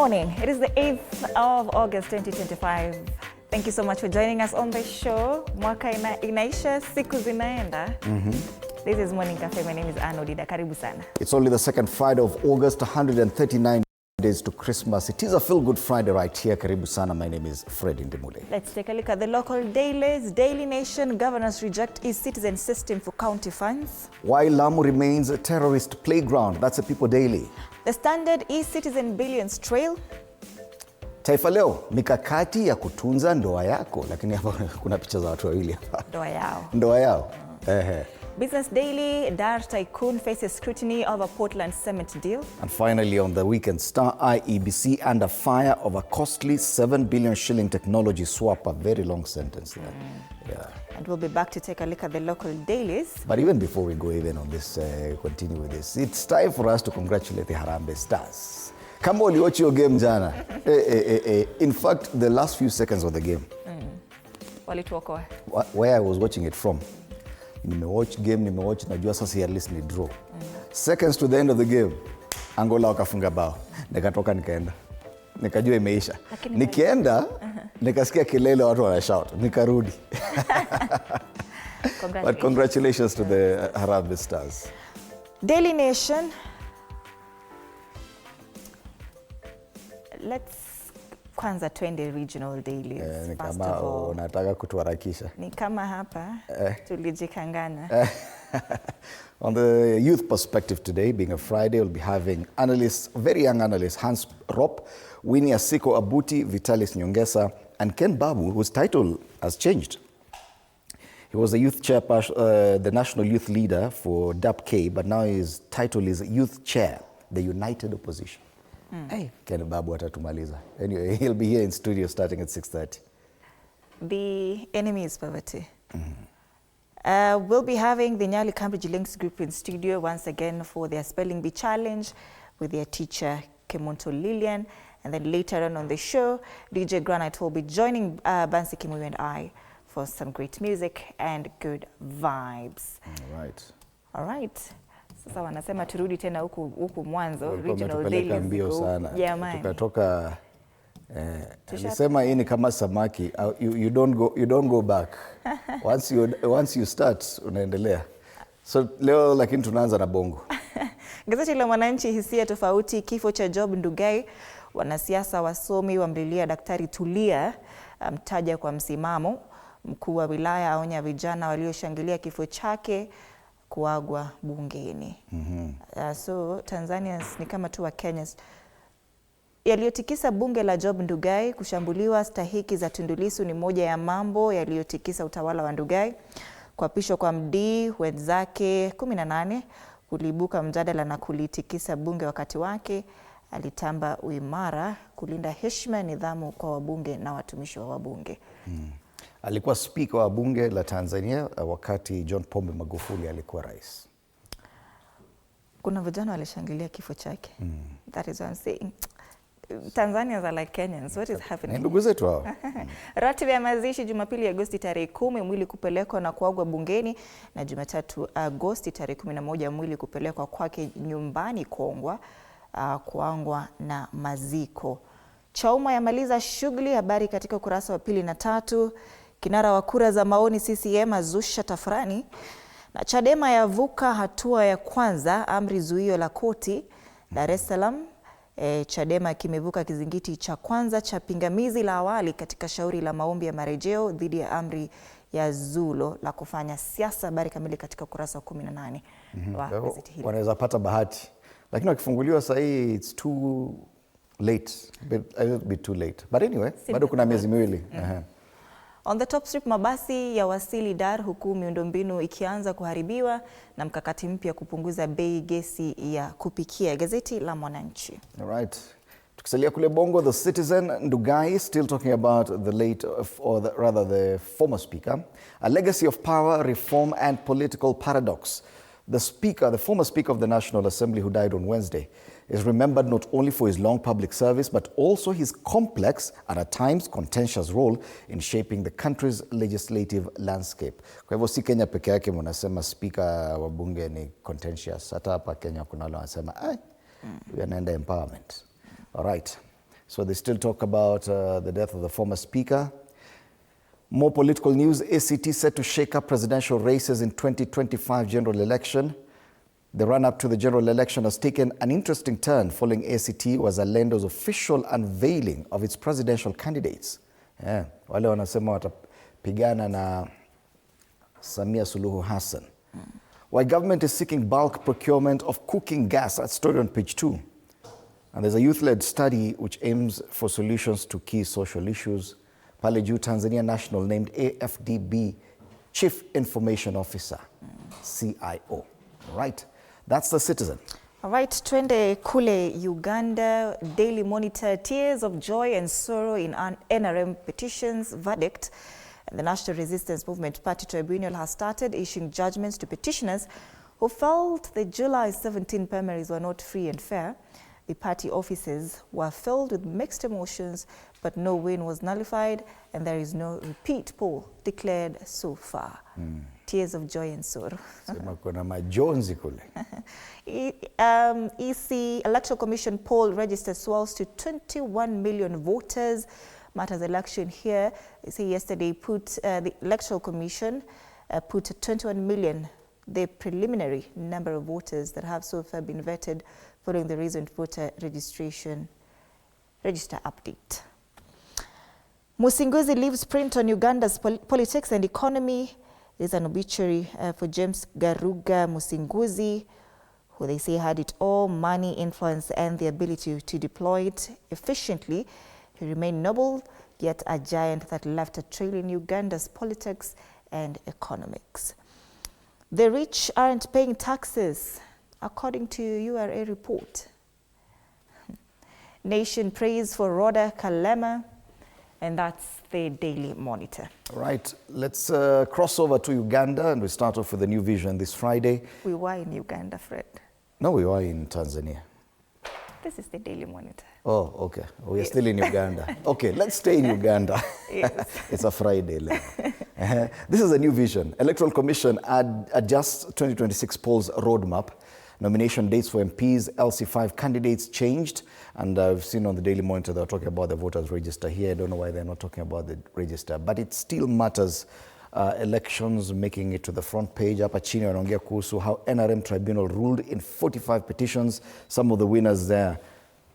morning. It is the 8th of August 2025. Thank you so much for joining us on the show. Mwaka inaisha, siku zinaenda. This is Morning Cafe. My name is Anodida. Karibu sana. It's only the second Friday of August, 139 days to Christmas. It is a feel-good Friday right here. Karibu sana. My name is Fred Indemule. Let's take a look at the local dailies. Daily Nation, governors reject e-citizen system for county funds. Why Lamu remains a terrorist playground. That's the People Daily. The standard e-citizen billions trail. Taifa Leo, mikakati ya kutunza ndoa yako. Lakini hapa kuna picha za watu wawili hapa. Ndoa yao. Ndoa yao. Business Daily, Dar Tycoon faces scrutiny over Portland cement deal. And finally on the weekend star, IEBC under fire over costly 7 billion shilling technology swap. A very long sentence there. Yeah. And we'll be back to take a look at the local dailies. But even before we go even on this, continue with this, it's time for us to congratulate the Harambee Stars. Kama uliwatch your game jana. In fact, the last few seconds of the game. Walituokoa. Where I was watching it from. Nimewatch game, najua sasa at least ni draw. Seconds to the end of the game, Angola wakafunga bao. Nikatoka nikaenda. Nikajua imeisha. Nikienda, nikasikia kelele watu wana shout. Nikarudi. But congratulations to the Harambee Stars. Daily Nation. Let's kwanza twende regional dailies. Ni kama unataka kutuharakisha. Ni kama hapa tulijikangana. On the youth perspective today, being a Friday, we'll be having analysts, very young analysts, Hans Rop, Winnie Asiko Abuti, Vitalis Nyongesa, and Ken Babu, whose title has changed. He was the youth chairperson, the national youth leader for DAPK, but now his title is Youth Chair, the United Opposition. Hey, Ken Babu atatumaliza. Anyway, he'll be here in studio starting at 6:30. The enemy is poverty. We'll be having the Nyali Cambridge Links group in studio once again for their spelling bee challenge with their teacher Kemonto Lillian. And then later on the show, DJ Granite will be joining Bansi Kimuyu and I for some great music and good vibes. All right. Sasa wanasema turudi tena huku mwanzo regional daily mbio sana. Jamani. Tukatoka alisema hii ni kama samaki, you don't go back. Once you start unaendelea. So leo lakini tunaanza na bongo. Gazeti la Mwananchi, hisia tofauti kifo cha Job Ndugai. Wanasiasa wasomi wamlilia Daktari Tulia, mtaja kwa msimamo. Mkuu wa wilaya aonya vijana walioshangilia kifo chake kuagwa bungeni. So Tanzanians ni kama tu wa Kenyans. Yaliyotikisa bunge la Job Ndugai, kushambuliwa stahiki za Tundu Lissu ni moja ya mambo yaliyotikisa utawala wa Ndugai. Kuapishwa kwa MD wenzake 18 kulibuka mjadala na kulitikisa bunge wakati wake. Alitamba uimara kulinda heshima, nidhamu kwa wabunge na watumishi wa wabunge. Alikuwa speaker wa bunge la Tanzania wakati John Pombe Magufuli alikuwa rais. Kuna vijana walishangilia kifo chake. That is what I'm saying. Tanzanians are like Kenyans. What is happening? Ndugu zetu hao. Ratiba ya mazishi Jumapili Agosti tarehe 10 mwili kupelekwa na kuagwa bungeni, na Jumatatu Agosti tarehe 11 mwili kupelekwa kwake nyumbani Kongwa kuangwa na maziko. Chauma yamaliza shughuli, habari katika ukurasa wa 2 na 3. Kinara wa kura za maoni CCM azusha tafrani, na Chadema yavuka hatua ya kwanza amri zuio la koti. Dar es Salaam, Chadema kimevuka kizingiti cha kwanza cha pingamizi la awali katika shauri la maombi ya marejeo dhidi ya amri ya zulo la kufanya siasa. Habari kamili katika ukurasa wa 18 wa gazeti hili. Wanaweza pata bahati, lakini wakifunguliwa sasa hii it's too late, a little bit too late. But anyway, bado kuna miezi miwili. On the top strip, mabasi ya wasili Dar huku miundombinu ikianza kuharibiwa na mkakati mpya kupunguza bei gesi ya kupikia. Gazeti la Mwananchi. All right. Tukisalia kule bongo, the Citizen, Ndugai still talking about the late, or the former speaker. A legacy of power, reform and political paradox. The former speaker of the National Assembly who died on Wednesday is remembered not only for his long public service, but also his complex and at times contentious role in shaping the country's legislative landscape. Kwa hivyo si Kenya peke yake mnasema speaker wa bunge ni contentious. Hata hapa Kenya kuna wale wanasema huyu anaenda empowerment. All right. So they still talk about the death of the former speaker. More political news. ACT set to shake up presidential races in 2025 general election. The run-up to the general election has taken an interesting turn following ACT was Alendo's official unveiling of its presidential candidates. Wale wanasema watapigana na Samia Suluhu Hassan. Why government is seeking bulk procurement of cooking gas. That story on page 2. And there's a youth-led study which aims for solutions to key social issues. Pale juu, Tanzania National named AFDB Chief Information Officer, CIO. Right, that's the Citizen. All right, twende kule Uganda. Daily Monitor, tears of joy and sorrow in an NRM petitions verdict. The National Resistance Movement Party Tribunal has started issuing judgments to petitioners who felt the July 17 primaries were not free and fair. The party offices were filled with mixed emotions, but no win was nullified, and there is no repeat poll declared so far. Tears of joy and sorrow. EC Electoral Commission poll registered swells to 21 million voters. Matters election here, they say yesterday the Electoral Commission put 21 million, the preliminary number of voters that have so far been vetted following the recent voter register update. Musinguzi leaves print on Uganda's politics and economy. There's an obituary for James Garuga Musinguzi, who they say had it all: money, influence, and the ability to deploy it efficiently. He remained noble, yet a giant that left a trail in Uganda's politics and economics. The rich aren't paying taxes, according to URA report. Nation prays for Rhoda Kalema, and that's the Daily Monitor. Right, let's cross over to Uganda, and we start off with a new vision this Friday. We were in Uganda, Fred. No, we were in Tanzania. This is the Daily Monitor. Oh, okay. We're still in Uganda. Okay, let's stay in Uganda. Yes. It's a Friday. This is a new vision. Electoral Commission adjusts 2026 polls roadmap. Nomination dates for MPs, LC5 candidates changed. And I've seen on the Daily Monitor they're talking about the voters register here. I don't know why they're not talking about the register. But it still matters. Elections making it to the front page. Hapa chini wanaongea kuhusu how NRM Tribunal ruled in 45 petitions. Some of the winners there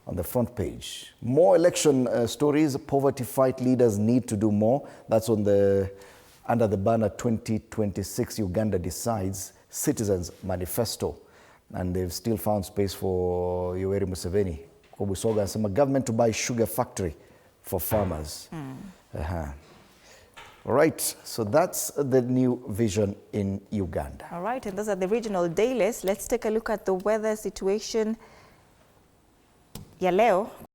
on the front page. More election stories. Poverty fight leaders need to do more. That's on under the banner 2026 Uganda Decides Citizens Manifesto. And they've still found space for Yoweri Museveni. Kobusoga anasema government to buy sugar factory for farmers. All right, so that's the new vision in Uganda. All right, and those are the regional dailies. Let's take a look at the weather situation ya leo.